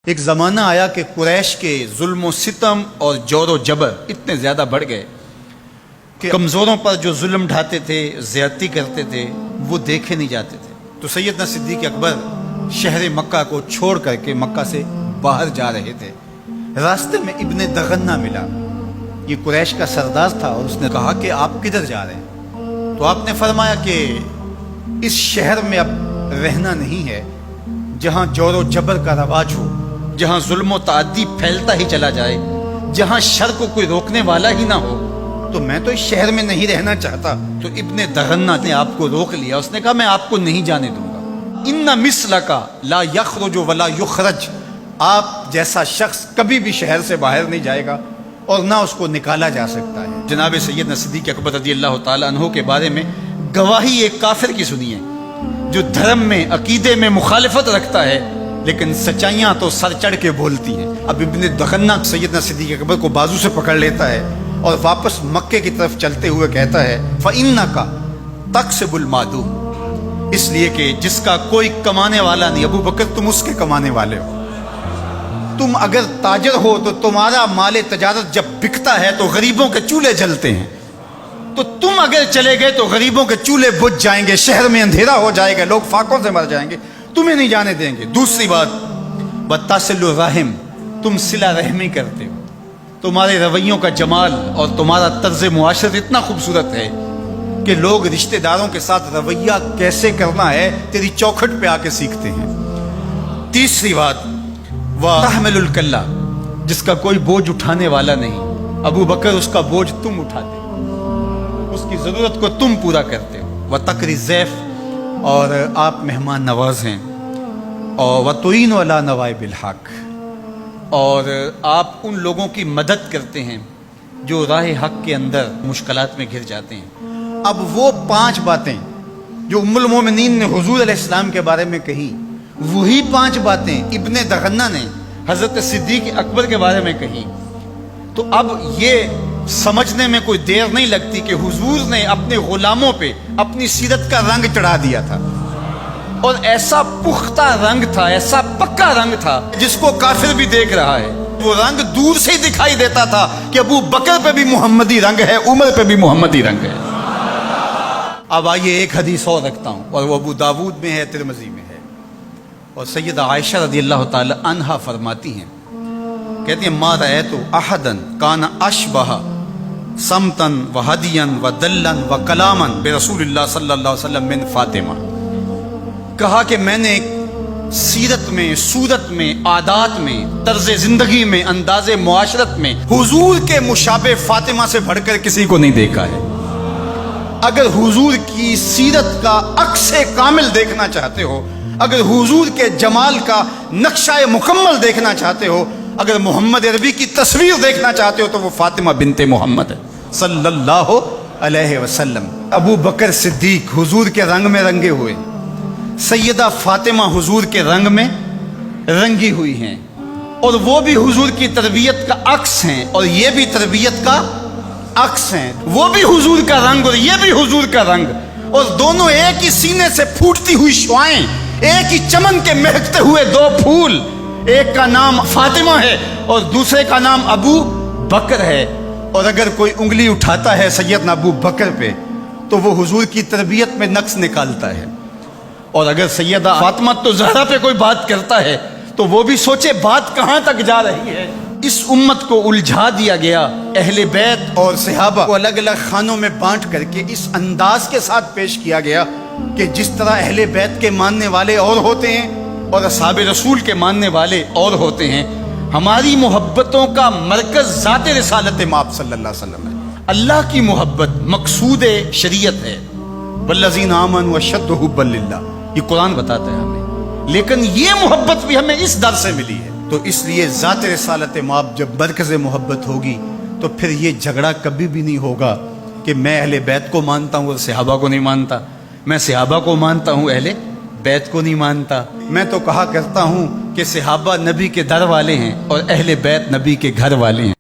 ایک زمانہ آیا کہ قریش کے ظلم و ستم اور جور و جبر اتنے زیادہ بڑھ گئے کہ کمزوروں پر جو ظلم ڈھاتے تھے، زیادتی کرتے تھے، وہ دیکھے نہیں جاتے تھے۔ تو سیدنا صدیق اکبر شہر مکہ کو چھوڑ کر کے مکہ سے باہر جا رہے تھے۔ راستے میں ابن دغنہ ملا، یہ قریش کا سردار تھا، اور اس نے کہا کہ آپ کدھر جا رہے ہیں؟ تو آپ نے فرمایا کہ اس شہر میں اب رہنا نہیں ہے جہاں جور و جبر کا رواج ہو، جہاں ظلم و تعدی پھیلتا ہی چلا جائے، جہاں شر کو کوئی روکنے والا ہی نہ ہو، تو میں تو اس شہر میں نہیں رہنا چاہتا۔ تو ابن دغنہ نے آپ کو روک لیا، اس نے کہا میں آپ کو نہیں جانے دوں گا۔ ان مثلک لا یخرج ولا یخرج، آپ جیسا شخص کبھی بھی شہر سے باہر نہیں جائے گا اور نہ اس کو نکالا جا سکتا ہے۔ جناب سیدنا صدیق اکبر رضی اللہ تعالی عنہ کے بارے میں گواہی ایک کافر کی سنیے جو دھرم میں، عقیدے میں مخالفت رکھتا ہے، لیکن سچائیاں تو سر چڑھ کے بولتی ہیں۔ اب ابن دغنہ سیدنا صدیق اکبر کو بازو سے پکڑ لیتا ہے اور واپس مکے کی طرف چلتے ہوئے کہتا ہے فَإِنَّكَ تَكْسِبُ الْمَعْدُومَ، اس لیے کہ جس کا کوئی کمانے والا نہیں، ابو بکر تم اس کے کمانے والے ہو۔ تم اگر تاجر ہو تو تمہارا مال تجارت جب بکتا ہے تو غریبوں کے چولہے جلتے ہیں، تو تم اگر چلے گئے تو غریبوں کے چولہے بجھ جائیں گے، شہر میں اندھیرا ہو جائے گا، لوگ فاقوں سے مر جائیں گے، تمہیں نہیں جانے دیں گے۔ دوسری بات وَتَصِلُ الرَّحِمَ، تم صلہ رحمی کرتے ہو، تمہارے رویوں کا جمال اور تمہارا طرز معاشرت اتنا خوبصورت ہے کہ لوگ رشتہ داروں کے ساتھ رویہ کیسے کرنا ہے تیری چوکھٹ پہ آ کے سیکھتے ہیں۔ تیسری بات وَتَحْمِلُ الْكَلَّ، جس کا کوئی بوجھ اٹھانے والا نہیں، ابو بکر اس کا بوجھ تم اٹھاتے ہو، اس کی ضرورت کو تم پورا کرتے ہو۔ وَتَقْرِي الضَّيْفَ، اور آپ مہمان نواز ہیں، اور وَتُعِينُ عَلَى نَوَائِبِ الْحَقِّ، اور آپ ان لوگوں کی مدد کرتے ہیں جو راہ حق کے اندر مشکلات میں گر جاتے ہیں۔ اب وہ 5 باتیں جو ام المومنین نے حضور علیہ السلام کے بارے میں کہی، وہی 5 باتیں ابن دغنہ نے حضرت صدیق اکبر کے بارے میں کہی۔ تو اب یہ سمجھنے میں کوئی دیر نہیں لگتی کہ حضور نے اپنے غلاموں پہ اپنی سیرت کا رنگ چڑھا دیا تھا، اور ایسا پختہ رنگ تھا، ایسا پکا رنگ تھا جس کو کافر بھی دیکھ رہا ہے۔ وہ رنگ دور سے ہی دکھائی دیتا تھا کہ ابو بکر پہ بھی محمدی رنگ ہے، عمر پہ بھی محمدی رنگ ہے۔ اب آئیے ایک حدیث اور رکھتا ہوں، اور وہ ابو داود میں ہے، ترمذی میں ہے، اور سیدہ عائشہ رضی اللہ تعالی عنہا فرماتی ہیں، کہتی ہیں ما رأیت احدا کان اشبہ سمتا وہدیا ودلا وکلاما برسول اللہ صلی اللہ علیہ وسلم من فاطمہ، کہا کہ میں نے سیرت میں، صورت میں، عادات میں، طرز زندگی میں، انداز معاشرت میں حضور کے مشابہ فاطمہ سے بڑھ کر کسی کو نہیں دیکھا ہے۔ اگر حضور کی سیرت کا عکس کامل دیکھنا چاہتے ہو، اگر حضور کے جمال کا نقشہ مکمل دیکھنا چاہتے ہو، اگر محمد عربی کی تصویر دیکھنا چاہتے ہو، تو وہ فاطمہ بنت محمد ہے صلی اللہ علیہ وسلم۔ ابو بکر صدیق حضور کے رنگ میں رنگے ہوئے، سیدہ فاطمہ حضور کے رنگ میں رنگی ہوئی ہیں، اور وہ بھی حضور کی تربیت کا عکس ہیں، اور یہ بھی تربیت کا عکس ہیں۔ وہ بھی حضور کا رنگ اور یہ بھی حضور کا رنگ، اور دونوں ایک ہی سینے سے پھوٹتی ہوئی شعائیں، ایک ہی چمن کے مہکتے ہوئے 2 پھول، ایک کا نام فاطمہ ہے اور دوسرے کا نام ابو بکر ہے۔ اور اگر کوئی انگلی اٹھاتا ہے سیدنا ابو بکر پہ تو وہ حضور کی تربیت میں نقص نکالتا ہے، اور اگر سیدہ فاطمہ تو زہرا پہ کوئی بات کرتا ہے تو وہ بھی سوچے بات کہاں تک جا رہی ہے۔ اس امت کو الجھا دیا گیا، اہل بیت اور صحابہ کو الگ الگ خانوں میں بانٹ کر کے اس انداز کے ساتھ پیش کیا گیا کہ جس طرح اہل بیت کے ماننے والے اور ہوتے ہیں اور اصحاب رسول کے ماننے والے اور ہوتے ہیں۔ ہماری محبتوں کا مرکز ذات رسالت مآب صلی اللہ علیہ وسلم ہے۔ اللہ کی محبت مقصود شریعت ہے، والذین آمنوا اشد حبا للہ، یہ قرآن بتاتا ہے ہمیں، لیکن یہ محبت بھی ہمیں اس در سے ملی ہے۔ تو اس لیے ذات رسالت مآب جب مرکز محبت ہوگی تو پھر یہ جھگڑا کبھی بھی نہیں ہوگا کہ میں اہل بیت کو مانتا ہوں اور صحابہ کو نہیں مانتا، میں صحابہ کو مانتا ہوں اہل بیت کو نہیں مانتا۔ میں تو کہا کرتا ہوں کہ صحابہ نبی کے در والے ہیں اور اہل بیت نبی کے گھر والے ہیں۔